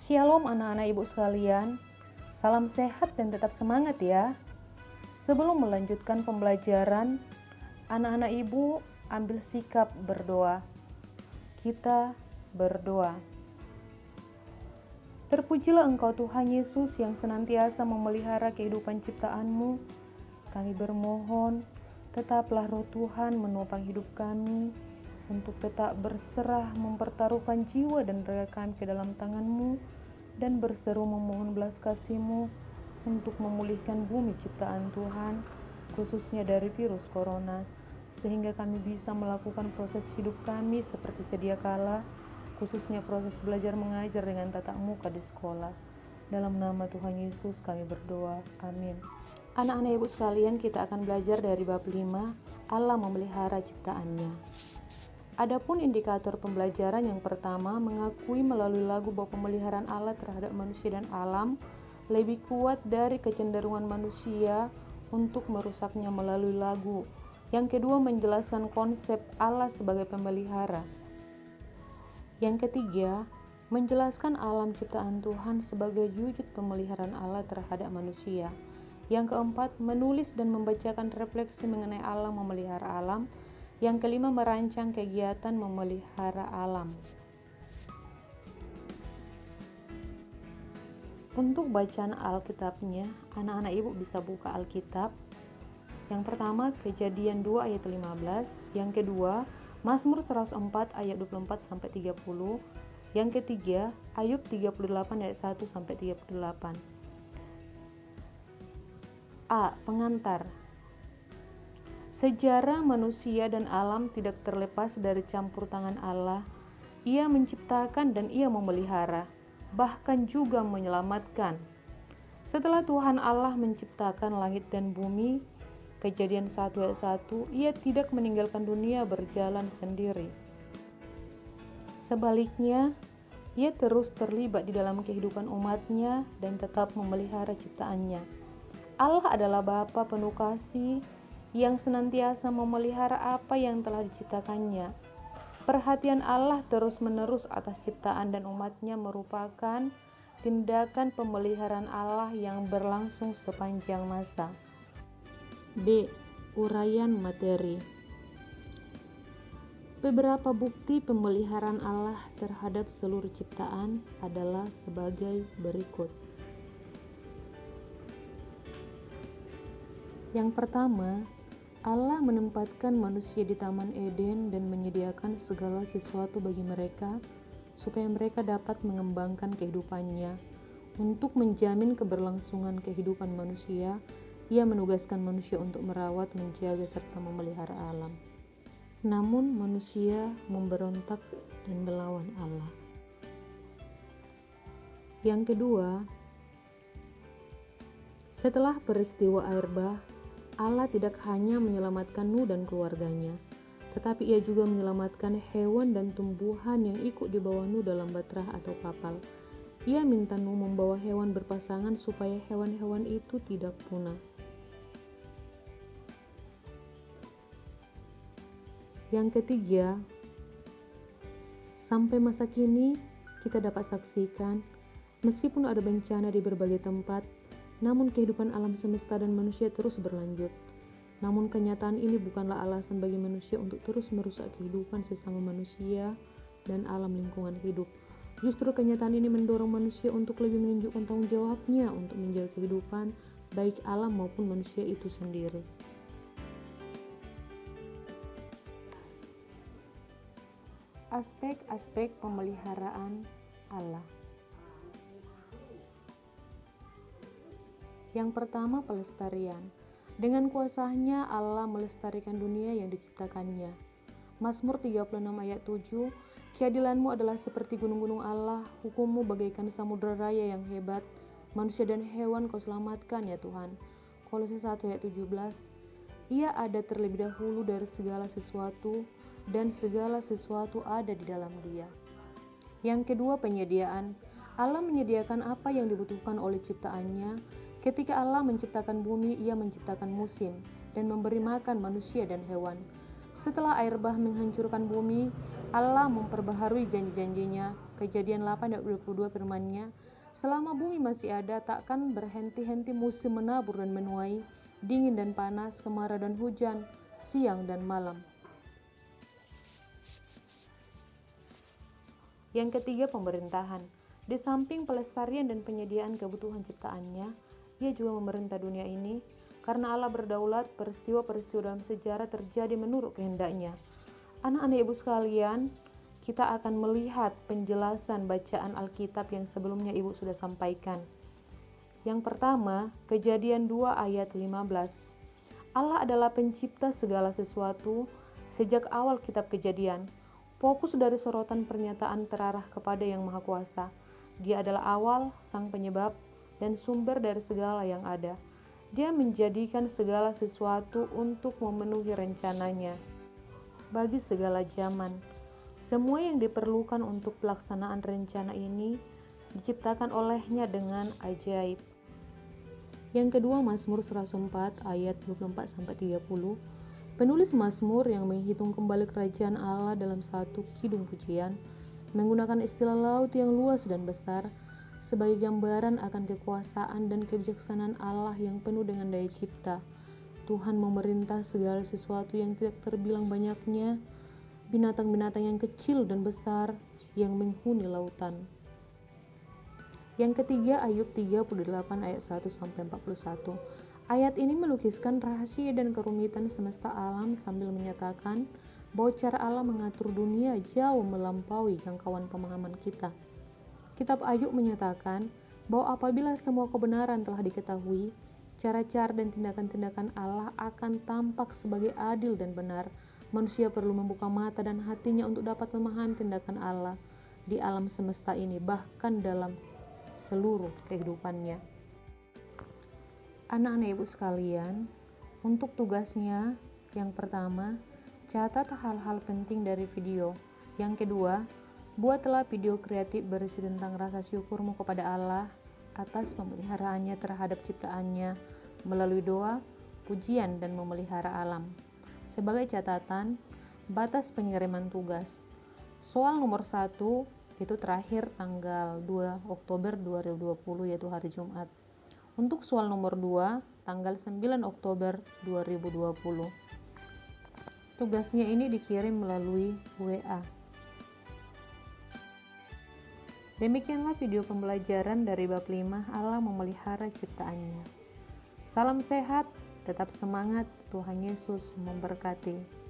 Shalom anak-anak ibu sekalian, salam sehat dan tetap semangat ya. Sebelum melanjutkan pembelajaran, anak-anak ibu ambil sikap berdoa. Kita berdoa. Terpujilah Engkau Tuhan Yesus yang senantiasa memelihara kehidupan ciptaan-Mu. Kami bermohon, tetaplah Roh Tuhan menopang hidup kami, untuk tetap berserah mempertaruhkan jiwa dan raga kami ke dalam tangan-Mu, dan berseru memohon belas kasih-Mu untuk memulihkan bumi ciptaan Tuhan, khususnya dari virus corona, sehingga kami bisa melakukan proses hidup kami seperti sedia kala, khususnya proses belajar mengajar dengan tatap muka di sekolah. Dalam nama Tuhan Yesus kami berdoa, amin. Anak-anak ibu sekalian, kita akan belajar dari bab 5, Allah memelihara ciptaannya. Adapun indikator pembelajaran yang pertama, mengakui melalui lagu bahwa pemeliharaan Allah terhadap manusia dan alam lebih kuat dari kecenderungan manusia untuk merusaknya melalui lagu. Yang kedua, menjelaskan konsep Allah sebagai pemelihara. Yang ketiga, menjelaskan alam ciptaan Tuhan sebagai wujud pemeliharaan Allah terhadap manusia. Yang keempat, menulis dan membacakan refleksi mengenai Allah memelihara alam. Yang kelima, merancang kegiatan memelihara alam. Untuk bacaan Alkitabnya, anak-anak ibu bisa buka Alkitab. Yang pertama, Kejadian 2 ayat 15. Yang kedua, Mazmur 104 ayat 24-30. Yang ketiga, Ayub 38 ayat 1-38. A. Pengantar. Sejarah manusia dan alam tidak terlepas dari campur tangan Allah. Ia menciptakan dan Ia memelihara, bahkan juga menyelamatkan. Setelah Tuhan Allah menciptakan langit dan bumi, Kejadian 1 ayat 1, Ia tidak meninggalkan dunia berjalan sendiri. Sebaliknya, Ia terus terlibat di dalam kehidupan umat-Nya dan tetap memelihara ciptaannya. Allah adalah Bapa penuh kasih yang senantiasa memelihara apa yang telah diciptakannya. Perhatian Allah terus-menerus atas ciptaan dan umat-Nya merupakan tindakan pemeliharaan Allah yang berlangsung sepanjang masa. B. Uraian materi. Beberapa bukti pemeliharaan Allah terhadap seluruh ciptaan adalah sebagai berikut. Yang pertama, Allah menempatkan manusia di Taman Eden dan menyediakan segala sesuatu bagi mereka supaya mereka dapat mengembangkan kehidupannya. Untuk menjamin keberlangsungan kehidupan manusia, Ia menugaskan manusia untuk merawat, menjaga, serta memelihara alam. Namun manusia memberontak dan melawan Allah. Yang kedua, setelah peristiwa air bah, Allah tidak hanya menyelamatkan Nuh dan keluarganya, tetapi Ia juga menyelamatkan hewan dan tumbuhan yang ikut di bawah Nuh dalam bahtera atau kapal. Ia minta Nuh membawa hewan berpasangan supaya hewan-hewan itu tidak punah. Yang ketiga, sampai masa kini kita dapat saksikan, meskipun ada bencana di berbagai tempat, namun kehidupan alam semesta dan manusia terus berlanjut. Namun kenyataan ini bukanlah alasan bagi manusia untuk terus merusak kehidupan sesama manusia dan alam lingkungan hidup. Justru kenyataan ini mendorong manusia untuk lebih menunjukkan tanggung jawabnya untuk menjaga kehidupan baik alam maupun manusia itu sendiri. Aspek-aspek pemeliharaan Allah. Yang pertama, pelestarian. Dengan kuasa-Nya Allah melestarikan dunia yang diciptakannya. Mazmur 36 ayat 7, keadilan-Mu adalah seperti gunung-gunung Allah, hukum-Mu bagaikan samudera raya yang hebat, manusia dan hewan Kau selamatkan ya Tuhan. Kolose 1 ayat 17, Ia ada terlebih dahulu dari segala sesuatu, dan segala sesuatu ada di dalam Dia. Yang kedua, penyediaan. Allah menyediakan apa yang dibutuhkan oleh ciptaannya. Ketika Allah menciptakan bumi, Ia menciptakan musim dan memberi makan manusia dan hewan. Setelah air bah menghancurkan bumi, Allah memperbaharui janji-janjinya. Kejadian 8 ayat 22 firman-Nya, selama bumi masih ada, takkan berhenti-henti musim menabur dan menuai, dingin dan panas, kemarau dan hujan, siang dan malam. Yang ketiga, pemerintahan. Di samping pelestarian dan penyediaan kebutuhan ciptaannya, Ia juga memerintah dunia ini. Karena Allah berdaulat, peristiwa-peristiwa dalam sejarah terjadi menurut kehendak-Nya. Anak-anak ibu sekalian, kita akan melihat penjelasan bacaan Alkitab yang sebelumnya ibu sudah sampaikan. Yang pertama, Kejadian 2 ayat 15. Allah adalah pencipta segala sesuatu sejak awal kitab Kejadian. Fokus dari sorotan pernyataan terarah kepada Yang Maha Kuasa. Dia adalah awal, sang penyebab, dan sumber dari segala yang ada. Dia menjadikan segala sesuatu untuk memenuhi rencananya. Bagi segala zaman, semua yang diperlukan untuk pelaksanaan rencana ini diciptakan oleh-Nya dengan ajaib. Yang kedua, Mazmur 104 ayat 24-30. Penulis Mazmur yang menghitung kembali kerajaan Allah dalam satu kidung pujian menggunakan istilah laut yang luas dan besar sebagai gambaran akan kekuasaan dan kebijaksanaan Allah yang penuh dengan daya cipta. Tuhan memerintah segala sesuatu yang tidak terbilang banyaknya, binatang-binatang yang kecil dan besar yang menghuni lautan. Yang ketiga, Ayub 38 ayat 1-41. Ayat ini melukiskan rahasia dan kerumitan semesta alam sambil menyatakan bahwa cara Allah mengatur dunia jauh melampaui jangkauan pemahaman kita. Kitab Ayub menyatakan bahwa apabila semua kebenaran telah diketahui, cara-cara dan tindakan-tindakan Allah akan tampak sebagai adil dan benar. Manusia perlu membuka mata dan hatinya untuk dapat memahami tindakan Allah di alam semesta ini, bahkan dalam seluruh kehidupannya. Anak-anak ibu sekalian, untuk tugasnya, yang pertama, catat hal-hal penting dari video. Yang kedua, buatlah video kreatif berisi tentang rasa syukurmu kepada Allah atas pemeliharaannya terhadap ciptaannya melalui doa, pujian, dan memelihara alam. Sebagai catatan, batas pengiriman tugas. Soal nomor 1 itu terakhir tanggal 2 Oktober 2020 yaitu hari Jumat. Untuk soal nomor 2 tanggal 9 Oktober 2020. Tugasnya ini dikirim melalui WA. Demikianlah video pembelajaran dari bab 5 Allah memelihara ciptaannya. Salam sehat, tetap semangat, Tuhan Yesus memberkati.